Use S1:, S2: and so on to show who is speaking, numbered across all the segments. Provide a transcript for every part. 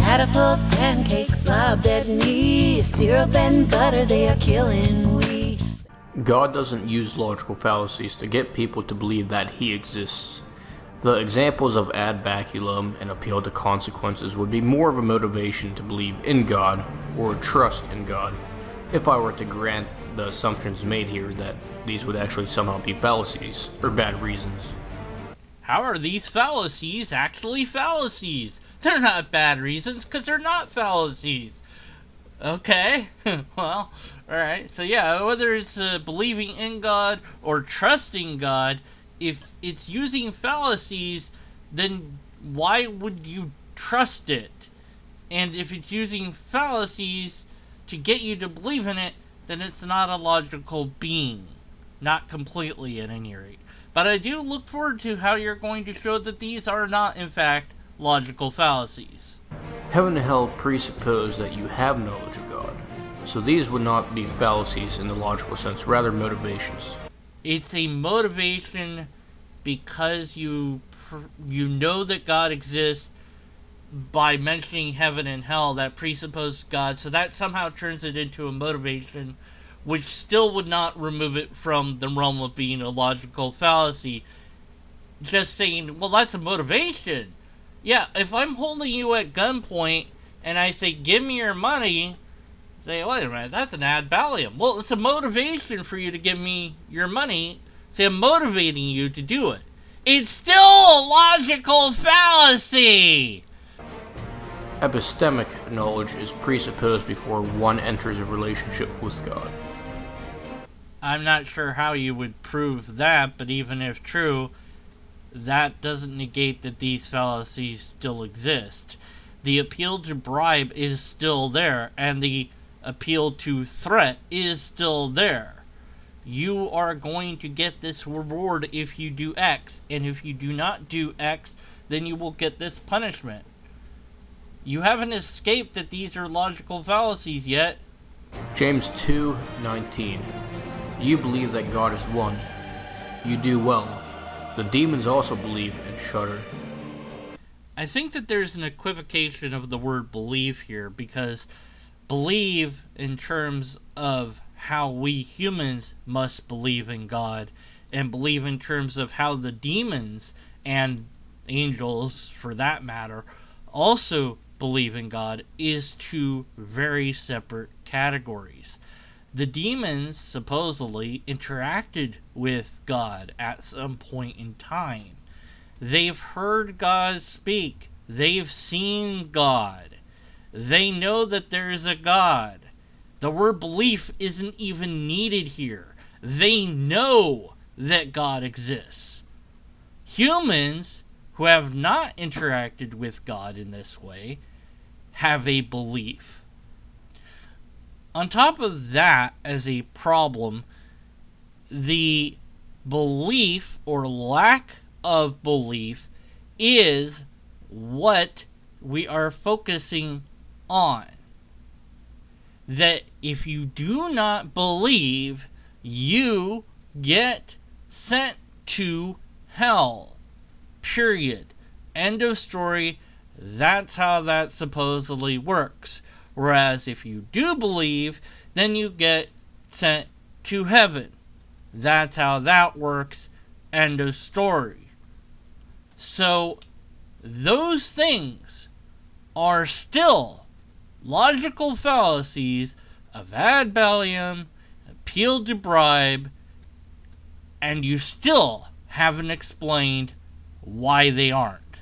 S1: Catapult pancakes lobbed at me, syrup and butter, they are killing we.
S2: God doesn't use logical fallacies to get people to believe that He exists. The examples of ad baculum and appeal to consequences would be more of a motivation to believe in God or trust in God, if I were to grant the assumptions made here that these would actually somehow be fallacies or bad reasons.
S3: How are these fallacies actually fallacies? They're not bad reasons because they're not fallacies. Okay, well, alright. So yeah, whether it's believing in God or trusting God, if it's using fallacies, then why would you trust it? And if it's using fallacies to get you to believe in it, then it's not a logical being. Not completely, at any rate. But I do look forward to how you're going to show that these are not, in fact, logical fallacies.
S2: Heaven and hell presuppose that you have knowledge of God, so these would not be fallacies in the logical sense, rather motivations.
S3: It's a motivation because you know that God exists by mentioning heaven and hell. That presupposes God, so that somehow turns it into a motivation, which still would not remove it from the realm of being a logical fallacy. Just saying, well, that's a motivation. Yeah, if I'm holding you at gunpoint and I say, give me your money, say, wait a minute, that's an ad baculum. Well, it's a motivation for you to give me your money. Say, I'm motivating you to do it. It's still a logical fallacy!
S2: Epistemic knowledge is presupposed before one enters a relationship with God.
S3: I'm not sure how you would prove that, but even if true, that doesn't negate that these fallacies still exist. The appeal to bribe is still there, and the appeal to threat is still there. You are going to get this reward if you do X, and if you do not do X, then you will get this punishment. You haven't escaped that these are logical fallacies yet.
S2: James 2:19. You believe that God is one. You do well. The demons also believe and shudder.
S3: I think that there's an equivocation of the word believe here, because believe in terms of how we humans must believe in God, and believe in terms of how the demons and angels, for that matter, also believe in God, is two very separate categories. The demons supposedly interacted with God at some point in time. They've heard God speak. They've seen God. They know that there is a God. The word belief isn't even needed here. They know that God exists. Humans who have not interacted with God in this way have a belief. On top of that, as a problem, the belief or lack of belief is what we are focusing on. That if you do not believe, you get sent to hell. Period. End of story. That's how that supposedly works. Whereas if you do believe, then you get sent to heaven. That's how that works. End of story. So, those things are still logical fallacies of ad baculum, appeal to bribe, and you still haven't explained why they aren't.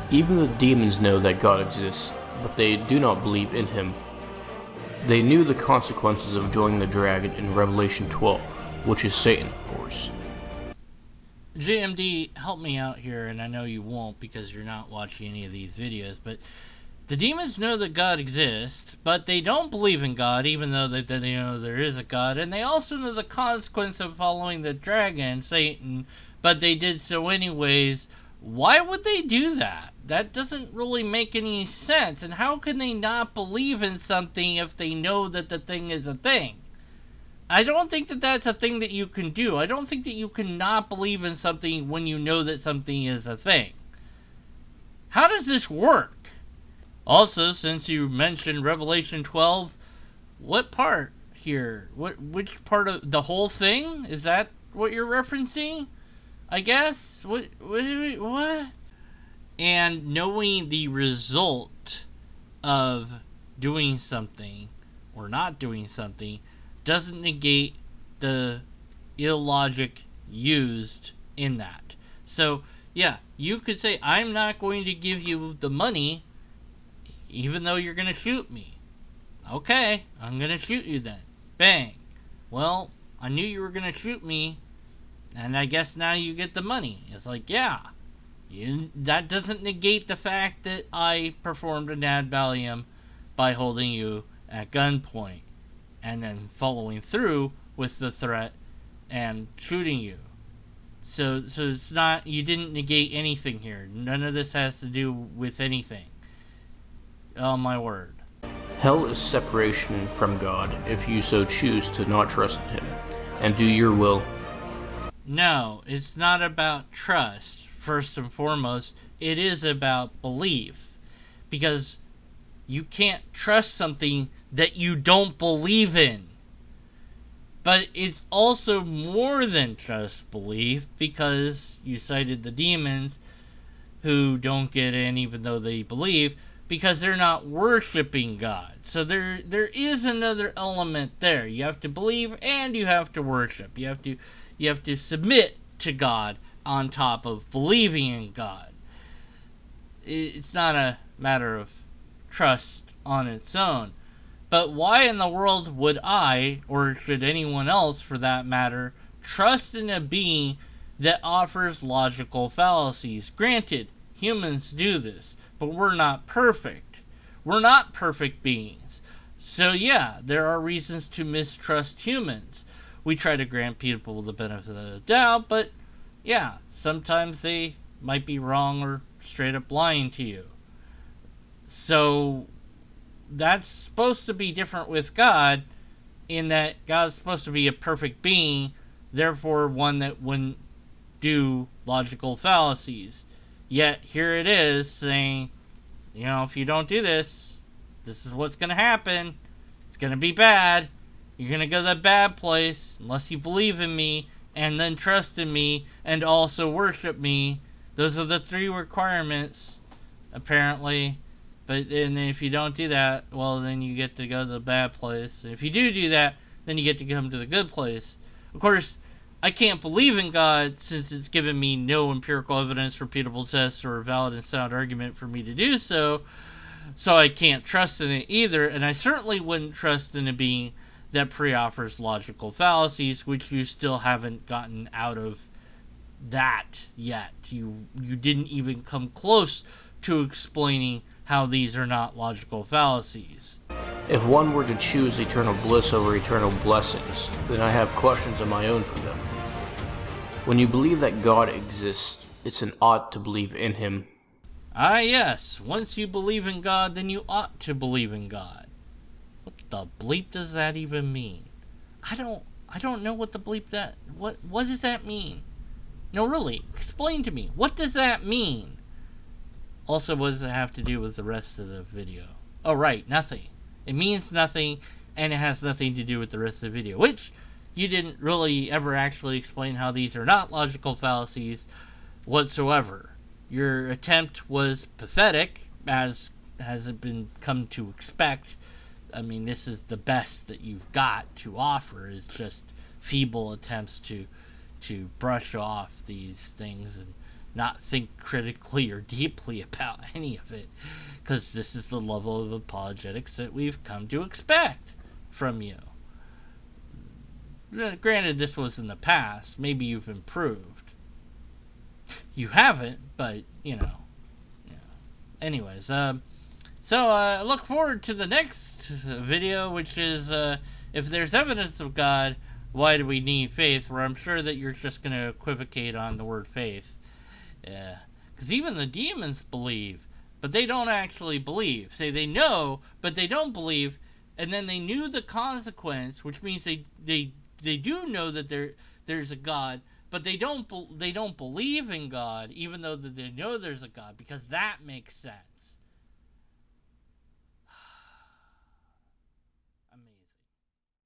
S2: Even the demons know that God exists, but they do not believe in Him. They knew the consequences of joining the dragon in Revelation 12, which is Satan, of course.
S3: JMD, help me out here, and I know you won't because you're not watching any of these videos, but the demons know that God exists, but they don't believe in God, even though they know there is a God, and they also know the consequence of following the dragon, Satan, but they did so anyways. Why would they do that? That doesn't really make any sense, and how can they not believe in something if they know that the thing is a thing? I don't think that that's a thing that you can do. I don't think that you can not believe in something when you know that something is a thing. How does this work? Also, since you mentioned Revelation 12, what part here? Which part of the whole thing? Is that what you're referencing? I guess. What? And knowing the result of doing something or not doing something doesn't negate the illogic used in that. So, yeah, you could say, I'm not going to give you the money even though you're going to shoot me. Okay, I'm going to shoot you then. Bang. Well, I knew you were going to shoot me, and I guess now you get the money. It's like, yeah, that doesn't negate the fact that I performed an ad valium by holding you at gunpoint and then following through with the threat and shooting you. So it's not, you didn't negate anything here. None of this has to do with anything. Oh my word.
S2: Hell is separation from God if you so choose to not trust in Him and do your will.
S3: No, it's not about trust, first and foremost. It is about belief. Because you can't trust something that you don't believe in. But it's also more than just belief, because you cited the demons who don't get in even though they believe, because they're not worshiping God. So there is another element there. You have to believe and you have to worship. You have to submit to God on top of believing in God. It's not a matter of trust on its own. But why in the world would I, or should anyone else for that matter, trust in a being that offers logical fallacies? Granted, humans do this, but we're not perfect. We're not perfect beings. So yeah, there are reasons to mistrust humans. We try to grant people the benefit of the doubt, but yeah, sometimes they might be wrong or straight up lying to you. So that's supposed to be different with God, in that God's supposed to be a perfect being, therefore one that wouldn't do logical fallacies. Yet here it is saying, if you don't do this, this is what's going to happen. It's going to be bad. You're going to go to the bad place unless you believe in me and then trust in me and also worship me. Those are the 3 requirements, apparently. But and if you don't do that, well, then you get to go to the bad place. And if you do that, then you get to come to the good place. Of course, I can't believe in God since it's given me no empirical evidence, repeatable tests, or a valid and sound argument for me to do so. So I can't trust in it either. And I certainly wouldn't trust in a being that pre-offers logical fallacies, which you still haven't gotten out of that yet. You didn't even come close to explaining how these are not logical fallacies.
S2: If one were to choose eternal bliss over eternal blessings, then I have questions of my own for them. When you believe that God exists, it's an ought to believe in Him.
S3: Ah, yes. Once you believe in God, then you ought to believe in God. What the bleep does that even mean? I don't know what the bleep that... What does that mean? No, really, explain to me. What does that mean? Also, what does it have to do with the rest of the video? Oh, right, nothing. It means nothing, and it has nothing to do with the rest of the video, which you didn't really ever actually explain how these are not logical fallacies whatsoever. Your attempt was pathetic, as has it been come to expect. I mean, this is the best that you've got to offer, is just feeble attempts to brush off these things and not think critically or deeply about any of it, because this is the level of apologetics that we've come to expect from you. Granted, this was in the past. Maybe you've improved. You haven't, but, Anyways, so I look forward to the next video, which is, if there's evidence of God, why do we need faith? Where I'm sure that you're just going to equivocate on the word faith. Yeah, because even the demons believe, but they don't actually believe. Say they know, but they don't believe, and then they knew the consequence, which means they do know that there's a God, but they don't believe in God, even though that they know there's a God, because that makes sense.